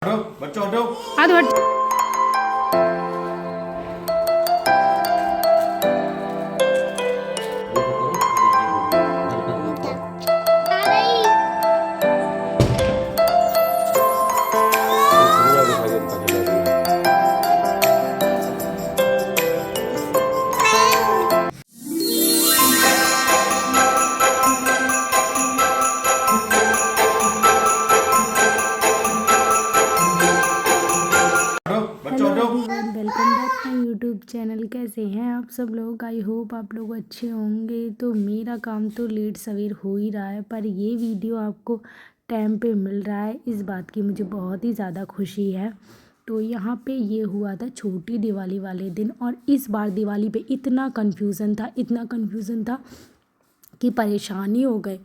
हटो बच्चों हटो। हाथ हट। देखो करो घर का काम करो। ये दुनिया दिखाई दे पता चला रही है। हटो बच्चों हेलो हटो। Everyone, welcome back my YouTube channel. कैसे हैं आप सब लोग? आई होप आप लोग अच्छे होंगे। तो मेरा काम तो लेट सवेर हो ही रहा है, पर ये वीडियो आपको टाइम पे मिल रहा है, इस बात की मुझे बहुत ही ज़्यादा खुशी है। तो यहाँ पे ये हुआ था छोटी दिवाली वाले दिन, और इस बार दिवाली पे इतना कन्फ्यूज़न था कि परेशानी हो गए।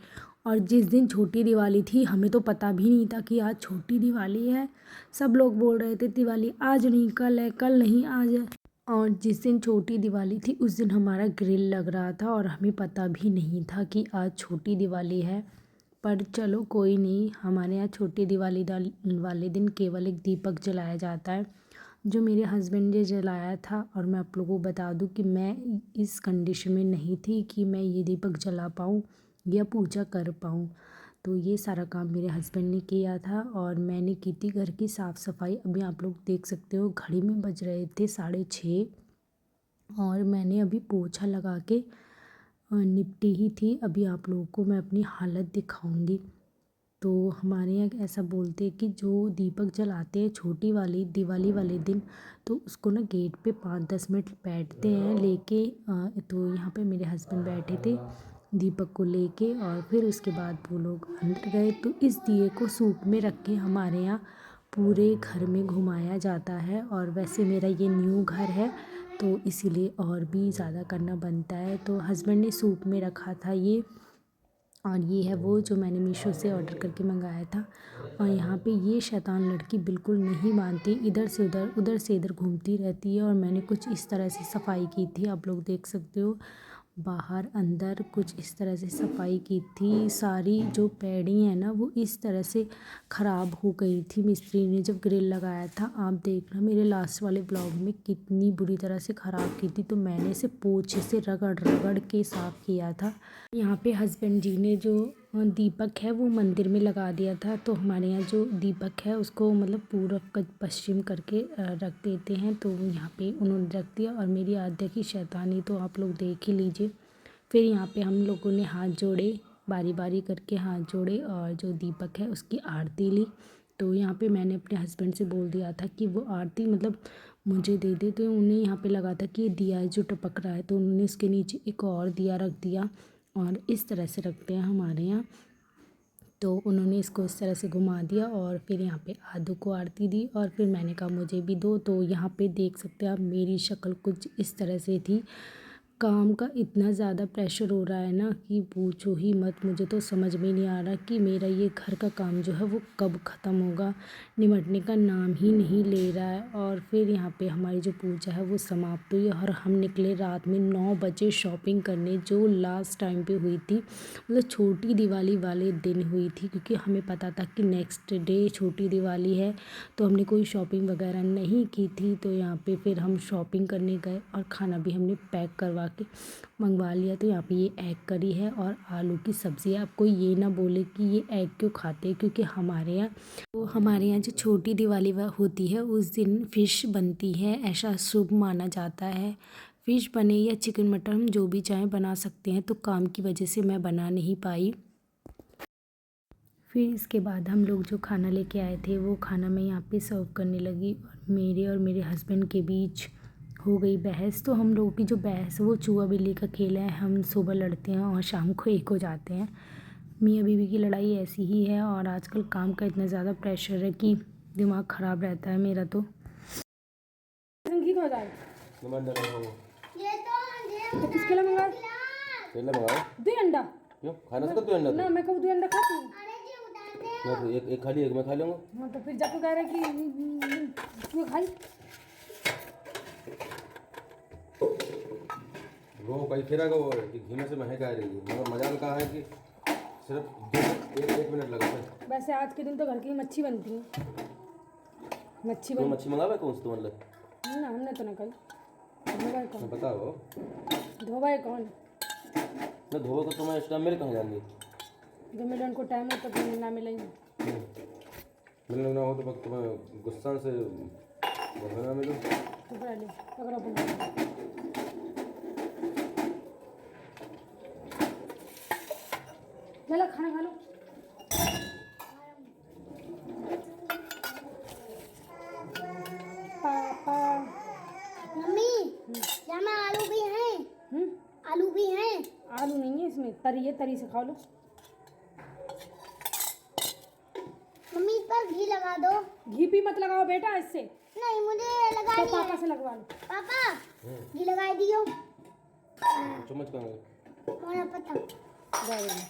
और जिस दिन छोटी दिवाली थी हमें तो पता भी नहीं था कि आज छोटी दिवाली है। सब लोग बोल रहे थे दिवाली आज नहीं कल है, कल नहीं आज है। और जिस दिन छोटी दिवाली थी उस दिन हमारा ग्रिल लग रहा था और हमें पता भी नहीं था कि आज छोटी दिवाली है। पर चलो कोई नहीं, हमारे यहाँ छोटी दिवाली वाले दिन केवल एक दीपक जलाया जाता है, जो मेरे हस्बैंड ने जलाया था। और मैं आप लोगों को बता दूं कि मैं इस कंडीशन में नहीं थी कि मैं ये दीपक जला पाऊँ या पूजा कर पाऊँ। तो ये सारा काम मेरे हस्बैंड ने किया था और मैंने की थी घर की साफ़ सफाई। अभी आप लोग देख सकते हो घड़ी में बज रहे थे 6:30, और मैंने अभी पोछा लगा के निपटी ही थी। अभी आप लोगों को मैं अपनी हालत दिखाऊंगी। तो हमारे यहाँ ऐसा बोलते हैं कि जो दीपक जलाते हैं छोटी वाली दिवाली वाले दिन, तो उसको ना गेट पे 5-10 मिनट बैठते हैं लेके। तो यहाँ पे मेरे हस्बैंड बैठे थे दीपक को लेके, और फिर उसके बाद वो लोग अंदर गए। तो इस दिए को सूप में रख के हमारे यहाँ पूरे घर में घुमाया जाता है। और वैसे मेरा ये न्यू घर है तो इसीलिए और भी ज़्यादा करना बनता है। तो हस्बैंड ने सूप में रखा था ये, और ये है वो जो मैंने मीशो से ऑर्डर करके मंगाया था। और यहाँ पे ये शैतान लड़की बिल्कुल नहीं मानती, इधर से उधर से इधर घूमती रहती है। और मैंने कुछ इस तरह से सफाई की थी, आप लोग देख सकते हो बाहर अंदर कुछ इस तरह से सफाई की थी। सारी जो पैड़ी है ना वो इस तरह से ख़राब हो गई थी मिस्त्री ने जब ग्रिल लगाया था। आप देखना मेरे लास्ट वाले ब्लॉग में कितनी बुरी तरह से ख़राब की थी। तो मैंने इसे पोछे से रगड़ रगड़ के साफ़ किया था। यहाँ पे हस्बैंड जी ने जो दीपक है वो मंदिर में लगा दिया था। तो हमारे यहाँ जो दीपक है उसको मतलब पूरब पश्चिम करके रख देते हैं। तो यहाँ पे उन्होंने रख दिया, और मेरी आद्या की शैतानी तो आप लोग देख ही लीजिए। फिर यहाँ पे हम लोगों ने हाथ जोड़े, बारी बारी करके हाथ जोड़े, और जो दीपक है उसकी आरती ली। तो यहाँ पे मैंने अपने हस्बैंड से बोल दिया था कि वो आरती मतलब मुझे दे दे। तो उन्हें यहाँ पे लगा था कि ये दिया है जो टपक रहा है, तो उन्होंने इसके नीचे एक और दिया रख दिया। और इस तरह से रखते हैं हमारे यहाँ। तो उन्होंने इसको इस तरह से घुमा दिया, और फिर यहाँ पे आदू को आरती दी, और फिर मैंने कहा मुझे भी दो। तो यहाँ पे देख सकते हैं आप मेरी शक्ल कुछ इस तरह से थी। काम का इतना ज़्यादा प्रेशर हो रहा है ना कि पूछो ही मत। मुझे तो समझ में नहीं आ रहा कि मेरा ये घर का काम जो है वो कब ख़त्म होगा, निमटने का नाम ही नहीं ले रहा है। और फिर यहाँ पे हमारी जो पूजा है वो समाप्त हुई, और हम निकले रात में 9 बजे शॉपिंग करने, जो लास्ट टाइम पे हुई थी, मतलब छोटी दिवाली वाले दिन हुई थी। क्योंकि हमें पता था कि नेक्स्ट डे छोटी दिवाली है, तो हमने कोई शॉपिंग वगैरह नहीं की थी। तो यहाँ पे फिर हम शॉपिंग करने गए, और खाना भी हमने पैक करवा के मंगवा लिया। तो यहाँ पे ये एग करी है और आलू की सब्ज़ी है। आपको ये ना बोले कि ये एग क्यों खाते हैं, क्योंकि हमारे यहाँ जो छोटी दिवाली होती है उस दिन फ़िश बनती है, ऐसा शुभ माना जाता है। फ़िश बने या चिकन मटन, हम जो भी चाहें बना सकते हैं। तो काम की वजह से मैं बना नहीं पाई। फिर इसके बाद हम लोग जो खाना लेके आए थे वो खाना मैं यहाँ पे सर्व करने लगी, और मेरे हस्बैंड के बीच हो गई बहस। तो हम लोगों की जो बहस है वो चूहा बिल्ली का खेल है। हम सुबह लड़ते हैं और शाम को एक हो जाते हैं। मियाँ बीवी की लड़ाई ऐसी ही है, और आजकल काम का इतना ज़्यादा प्रेशर है कि दिमाग ख़राब रहता है मेरा तो। तो किसके लिए मंगाया? तेल लगाओ। दो अंडा क्यों खाना तो तू अंडा ना, मैं कब दो अंडा खाती हूँ। मैं तो एक खा लिया, एक मैं खा लूँगा। हाँ तो फिर जब तू कह रहा कि तू खाई। वो कहीं फिरा का वो कि घी में से महक आ रही है, मगर मजाल कहा है कि सिर्फ एक मिनट लगा था। वैसे आज के दिन तो घर की मच्छी बनती है। मच्छी तुम मच्छी मंगावे कौन सी तो मतलब ना हमने तो ना कल धोबाई कौन बताओ धोबाई कौन मैं धोबो को तुम्हें इस टाइम मेरे कहाँ जाएंगे जब मिलन को टाइम हो तो फिर ना मिलेंगे मिलने ना हो तो वक्त तुम्हें गुस्सा से वो ना मिलो तो पहले पकड़ो पकड़ो चलो खाना खा लो पापा मम्मी यहाँ में आलू भी हैं आलू भी हैं आलू नहीं है इसमें तरी है तरी से खा लो मम्मी इस पर घी लगा दो घी भी मत लगाओ बेटा इससे नहीं मुझे लगा तो दिया पापा से लगवा लो पापा घी लगा दियो चम्मच कहाँ हमारा पता जाओ बेटा।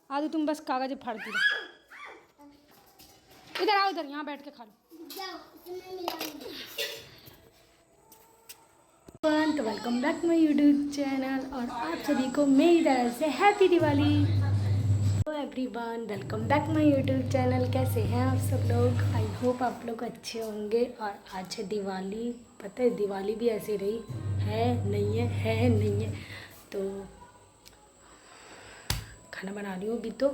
आओ तुम बस कागज फाड़ती रहो इधर आओ इधर यहाँ बैठ के खा लो जाओ तुम्हें मिलाऊंगी तो welcome back my YouTube channel और आप सभी को मेरी तरफ से हैप्पी दिवाली तो everyone welcome back my YouTube channel. कैसे हैं आप सब लोग? आई होप आप लोग अच्छे होंगे। और आज है दिवाली। पता है दिवाली भी ऐसी रही है नहीं है तो खाना बना रही हूँ अभी। तो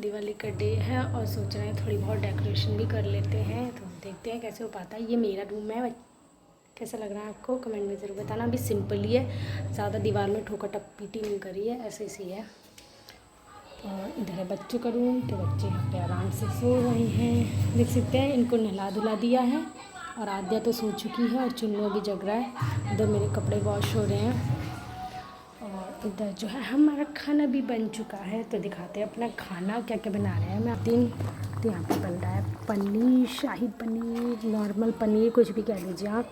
दिवाली का डे है और सोच रहे हैं थोड़ी बहुत डेकोरेशन भी कर लेते हैं। तो देखते हैं कैसे हो पाता है। ये मेरा रूम है, कैसा लग रहा है आपको कमेंट में ज़रूर बताना। अभी सिंपल ही है, ज़्यादा दीवार में ठोका टपीटी नहीं करी है, ऐसे सी है। और इधर है बच्चों का रूम। तो बच्चे यहाँ पे आराम से सो रहे हैं, देख सकते हैं। इनको नहला धुला दिया है और आद्या तो सो चुकी है और चुन्नू अभी जग रहा है। इधर मेरे कपड़े वॉश हो रहे हैं और इधर जो है हमारा खाना भी बन चुका है। तो दिखाते हैं अपना खाना क्या क्या बना रहे हैं। मैं दिन तो यहाँ पे बन रहा है पनीर, शाही पनीर, नॉर्मल पनीर, कुछ भी कह लीजिए आप।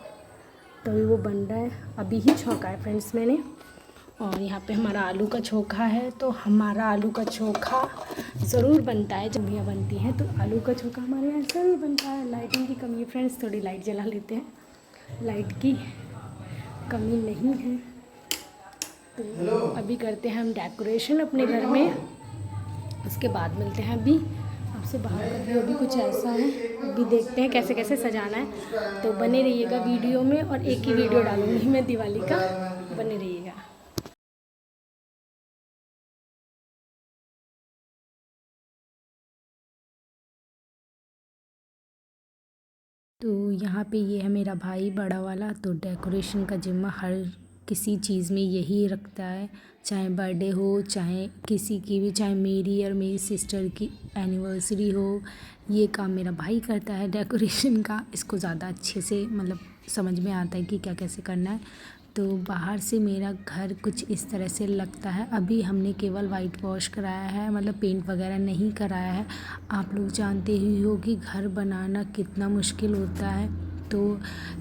तो अभी वो बन रहा है, अभी ही छौंका है फ्रेंड्स मैंने। और यहाँ पे हमारा आलू का चोखा है। तो हमारा आलू का चोखा ज़रूर बनता है, जब यहाँ बनती हैं तो आलू का चोखा हमारे यहाँ ज़रूर बनता है। लाइटिंग की कमी है फ्रेंड्स, थोड़ी लाइट जला लेते हैं। लाइट की कमी नहीं है। तो अभी करते हैं हम डेकोरेशन अपने घर में, उसके बाद मिलते हैं। अभी आपसे बाहर का व्यू अभी कुछ ऐसा है। अभी देखते हैं कैसे कैसे सजाना है। तो बने रहिएगा वीडियो में, और एक ही वीडियो डालूंगी मैं दिवाली का, बने रहिएगा। तो यहाँ पे ये है मेरा भाई बड़ा वाला। तो डेकोरेशन का जिम्मा हर किसी चीज़ में यही रखता है, चाहे बर्थडे हो, चाहे किसी की भी, चाहे मेरी और मेरी सिस्टर की एनिवर्सरी हो, ये काम मेरा भाई करता है डेकोरेशन का। इसको ज़्यादा अच्छे से मतलब समझ में आता है कि क्या कैसे करना है। तो बाहर से मेरा घर कुछ इस तरह से लगता है। अभी हमने केवल वाइट वॉश कराया है, मतलब पेंट वगैरह नहीं कराया है। आप लोग जानते ही हो कि घर बनाना कितना मुश्किल होता है। तो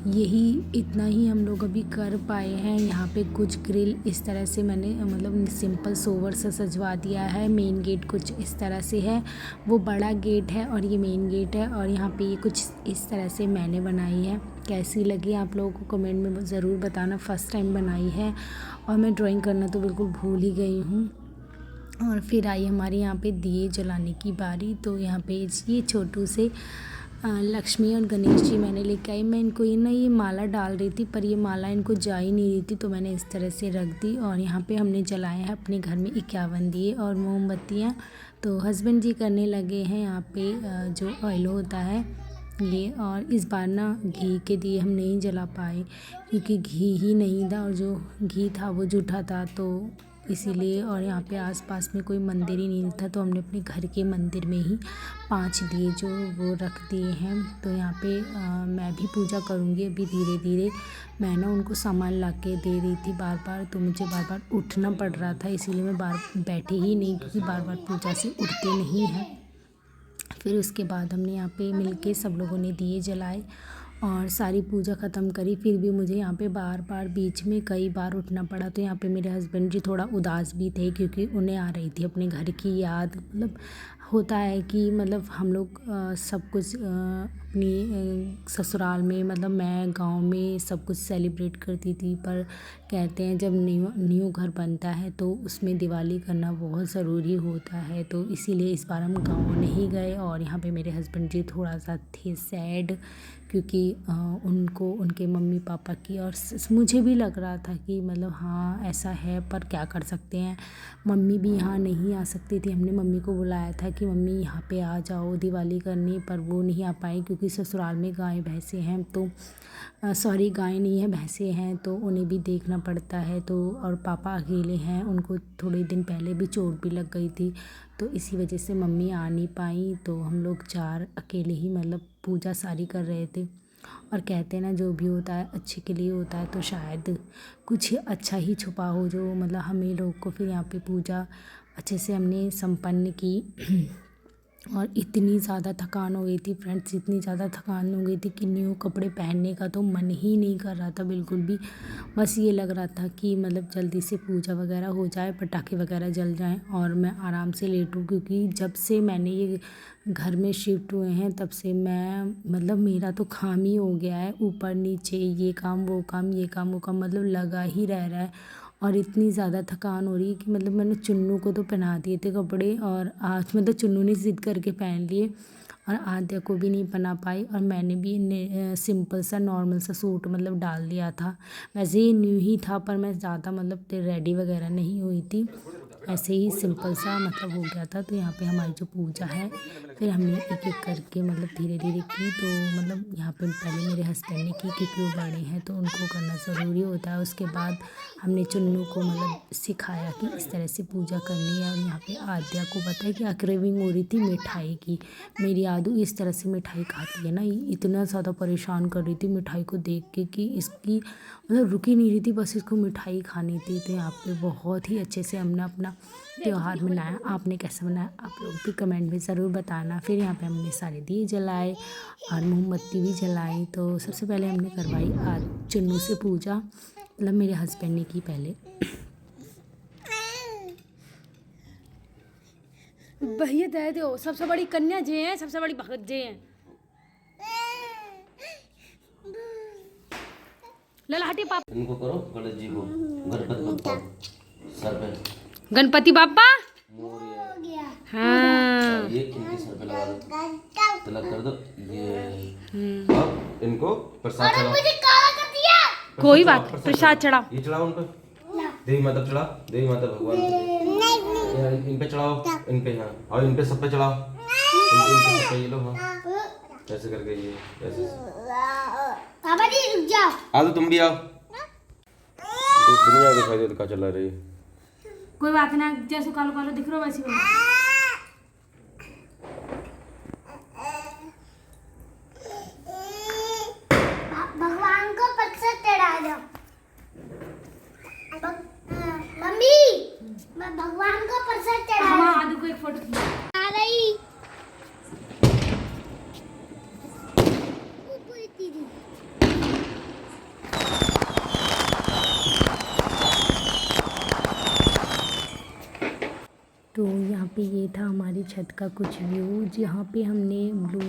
यही इतना ही हम लोग अभी कर पाए हैं। यहाँ पे कुछ ग्रिल इस तरह से मैंने मतलब सिंपल सोवर से सजवा दिया है। मेन गेट कुछ इस तरह से है, वो बड़ा गेट है और ये मेन गेट है। और यहाँ पे ये कुछ इस तरह से मैंने बनाई है। कैसी लगी आप लोगों को कमेंट में ज़रूर बताना। फ़र्स्ट टाइम बनाई है और मैं ड्राइंग करना तो बिल्कुल भूल ही गई हूँ। और फिर आई हमारे यहाँ पे दिए जलाने की बारी। तो यहाँ पे ये छोटू से लक्ष्मी और गणेश जी मैंने लेके आई। मैं इनको ये माला डाल रही थी, पर ये माला इनको जा ही नहीं रही थी, तो मैंने इस तरह से रख दी। और यहाँ पे हमने जलाए हैं अपने घर में 51 दिए और मोमबत्तियाँ। तो हस्बैंड जी करने लगे हैं यहाँ पे जो ऑयल होता है ये। और इस बार ना घी के दिए हम नहीं जला पाए, क्योंकि घी ही नहीं था, और जो घी था वो जूठा था, तो इसीलिए। और यहाँ पे आसपास में कोई मंदिर ही नहीं था, तो हमने अपने घर के मंदिर में ही 5 दिए जो वो रख दिए हैं। तो यहाँ पे मैं भी पूजा करूँगी अभी धीरे धीरे। मैं ना उनको सामान ला के दे रही थी बार बार, तो मुझे बार बार उठना पड़ रहा था, इसीलिए मैं बैठी ही नहीं, क्योंकि बार बार पूजा से उठते नहीं हैं। फिर उसके बाद हमने यहाँ पे मिलके सब लोगों ने दिए जलाए और सारी पूजा ख़त्म करी। फिर भी मुझे यहाँ पे बार बार बीच में कई बार उठना पड़ा। तो यहाँ पे मेरे हस्बैंड जी थोड़ा उदास भी थे, क्योंकि उन्हें आ रही थी अपने घर की याद। मतलब होता है कि मतलब हम लोग सब कुछ अपनी ससुराल में मतलब मैं गांव में सब कुछ सेलिब्रेट करती थी, पर कहते हैं जब न्यू घर बनता है तो उसमें दिवाली करना बहुत ज़रूरी होता है। तो इसीलिए इस बार हम गांव नहीं गए। और यहाँ पे मेरे हस्बैंड जी थोड़ा सा थे सैड, क्योंकि उनको उनके मम्मी पापा की और मुझे भी लग रहा था कि मतलब हाँ ऐसा है, पर क्या कर सकते हैं। मम्मी भी यहाँ नहीं आ सकती थी। हमने मम्मी को बुलाया था कि मम्मी यहाँ पे आ जाओ दिवाली करनी, पर वो नहीं आ पाई क्योंकि ससुराल में गाय भैंसे हैं, तो सॉरी गाय नहीं है भैंसे हैं, तो उन्हें भी देखना पड़ता है। तो और पापा अकेले हैं, उनको थोड़े दिन पहले भी चोट भी लग गई थी, तो इसी वजह से मम्मी आ नहीं पाई। तो हम लोग चार अकेले ही मतलब पूजा सारी कर रहे थे। और कहते हैं ना जो भी होता है अच्छे के लिए होता है, तो शायद कुछ अच्छा ही छुपा हो, जो मतलब हमें लोग को फिर यहाँ पे पूजा अच्छे से हमने संपन्न की। और इतनी ज़्यादा थकान हो गई थी फ्रेंड्स, इतनी ज़्यादा थकान हो गई थी कि न्यू कपड़े पहनने का तो मन ही नहीं कर रहा था बिल्कुल भी। बस ये लग रहा था कि मतलब जल्दी से पूजा वगैरह हो जाए, पटाखे वगैरह जल जाएं और मैं आराम से लेटूं, क्योंकि जब से मैंने ये घर में शिफ्ट हुए हैं तब से मैं मतलब मेरा तो काम ही हो गया है, ऊपर नीचे ये काम वो काम ये काम वो काम मतलब लगा ही रह रहा है। और इतनी ज़्यादा थकान हो रही है कि मतलब मैंने चुन्नू को तो पहना दिए थे कपड़े, और आज मतलब चुन्नू ने ज़िद करके पहन लिए और आद्या को भी नहीं पहना पाई। और मैंने भी सिंपल सा नॉर्मल सा सूट मतलब डाल दिया था। वैसे ही न्यू ही था, पर मैं ज़्यादा मतलब रेडी वगैरह नहीं हुई थी, ऐसे ही सिंपल सा मतलब हो गया था। तो यहाँ पे हमारी जो पूजा है फिर हमने एक एक करके मतलब धीरे धीरे की। तो मतलब यहाँ पे पहले मेरे हस्बैंड ने की, क्योंकि वो बड़े हैं तो उनको करना ज़रूरी होता है। उसके बाद हमने चुन्नू को मतलब सिखाया कि इस तरह से पूजा करनी है। और यहाँ पे आद्या को पता है कि क्रेविंग हो रही थी मिठाई की। मेरी आदू इस तरह से मिठाई खाती है ना, इतना ज़्यादा परेशान कर रही थी मिठाई को देख के कि इसकी मतलब रुकी नहीं रही थी, बस इसको मिठाई खानी थी। तो यहाँ पे बहुत ही अच्छे से हमने अपना त्यौहार मनाया। आपने कैसे मनाया आप लोग भी कमेंट में ज़रूर बताना। फिर यहाँ पे हमने सारे दिए जलाए और मोमबत्ती भी जलाई। तो सबसे पहले हमने करवाई आज चुन्नू से पूजा, मतलब मेरे हस्बैंड ने की पहले। भैया दे दो, सबसे बड़ी कन्या जे हैं, सबसे बड़ी भगत जे हैं। ललाहटी पापा इनको करो गणेश जी को, गणपति बप्पा सर पे, गणपति बापा मोरया। हाँ। ये इनके सर पे लगा दो, तिलक कर दो ये। अब इनको प्रसाद चढ़ाओ। मुझे काला कर दिया। कोई बात, प्रसाद चढ़ाओ। ये चढ़ाओ उन पे, देवी माता चढ़ा, देवी माता भगवान को इन पे चढ़ाओ, इन पे हाँ, और इन पे सब पे चढ़ाओ, इन पे सब पे ये लो हाँ, ऐसे करके ये ऐसे। पापा जी रुक जाओ। आ तो तुम भी आओ। दुनिया दिखाई दे, क्या चला रही है। कोई बात ना, जैसे कालो कालो दिख रहा हो वैसे बोलो। भगवान को प्रसाद चढ़ा दो। मम्मी मैं भगवान को प्रसाद चढ़ा हाँ आदू को एक फोटो आ रही। तो यहाँ पे ये था हमारी छत का कुछ व्यू, जहाँ पे हमने ब्लू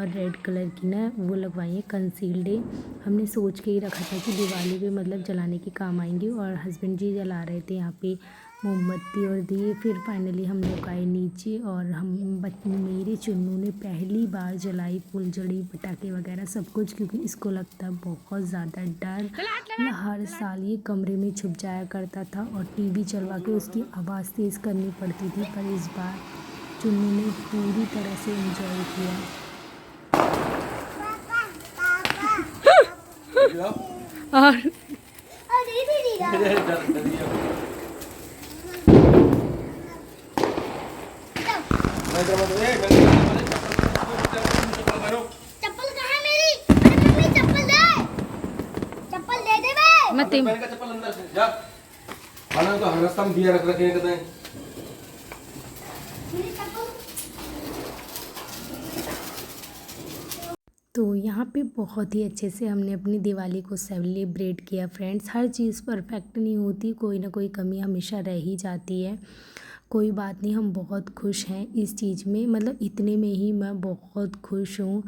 और रेड कलर की ना वो लगवाई है कंसील्ड। हमने सोच के ही रखा था कि दिवाली पे मतलब जलाने के काम आएंगे, और हस्बैंड जी जला रहे थे यहाँ पे मोमबत्ती और दिए। फिर फाइनली हम लोग आए नीचे, और मेरे चुन्नू ने पहली बार जलाई फुलझड़ी पटाखे वगैरह सब कुछ, क्योंकि इसको लगता है बहुत ज़्यादा डर। मतलब हर साल ये कमरे में छुप जाया करता था और टीवी चलवा के उसकी आवाज़ तेज़ करनी पड़ती थी, पर इस बार चुन्नू ने पूरी तरह से एंजॉय किया। और चप्पल कहाँ है मेरी? अरे मम्मी चप्पल दे, चप्पल दे दे बे। मैं पहन का चप्पल अंदर से जा, खाना तो हर रास्ता में दिया रख रखे हैं कहते हैं। मेरी चप्पल। तो यहाँ पे बहुत ही अच्छे से हमने अपनी दिवाली को सेलिब्रेट किया फ्रेंड्स। हर चीज़ परफेक्ट नहीं होती, कोई ना कोई कमी हमेशा रह ही जाती है। कोई बात नहीं, हम बहुत खुश हैं इस चीज़ में, मतलब इतने में ही मैं बहुत खुश हूँ।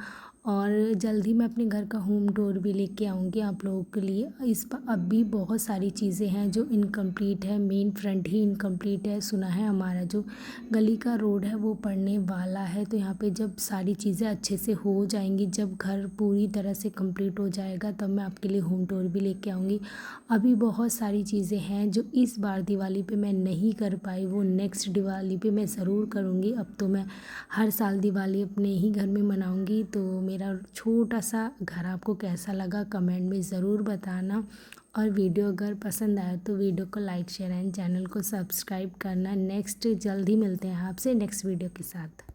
और जल्द ही मैं अपने घर का होम टूर भी लेके आऊँगी आप लोगों के लिए। इस पर अब भी बहुत सारी चीज़ें हैं जो इनकम्प्लीट है, मेन फ्रंट ही इनकम्प्लीट है। सुना है हमारा जो गली का रोड है वो पड़ने वाला है, तो यहाँ पे जब सारी चीज़ें अच्छे से हो जाएंगी, जब घर पूरी तरह से कंप्लीट हो जाएगा, तब मैं आपके लिए होम टूर भी लेके आऊँगी। अभी बहुत सारी चीज़ें हैं जो इस बार दिवाली पे मैं नहीं कर पाई, वो नेक्स्ट दिवाली पे मैं ज़रूर करूँगी। अब तो मैं हर साल दिवाली अपने ही घर में मनाऊँगी। तो मेरा छोटा सा घर आपको कैसा लगा कमेंट में ज़रूर बताना, और वीडियो अगर पसंद आया तो वीडियो को लाइक शेयर एंड चैनल को सब्सक्राइब करना। नेक्स्ट जल्द ही मिलते हैं आपसे नेक्स्ट वीडियो के साथ।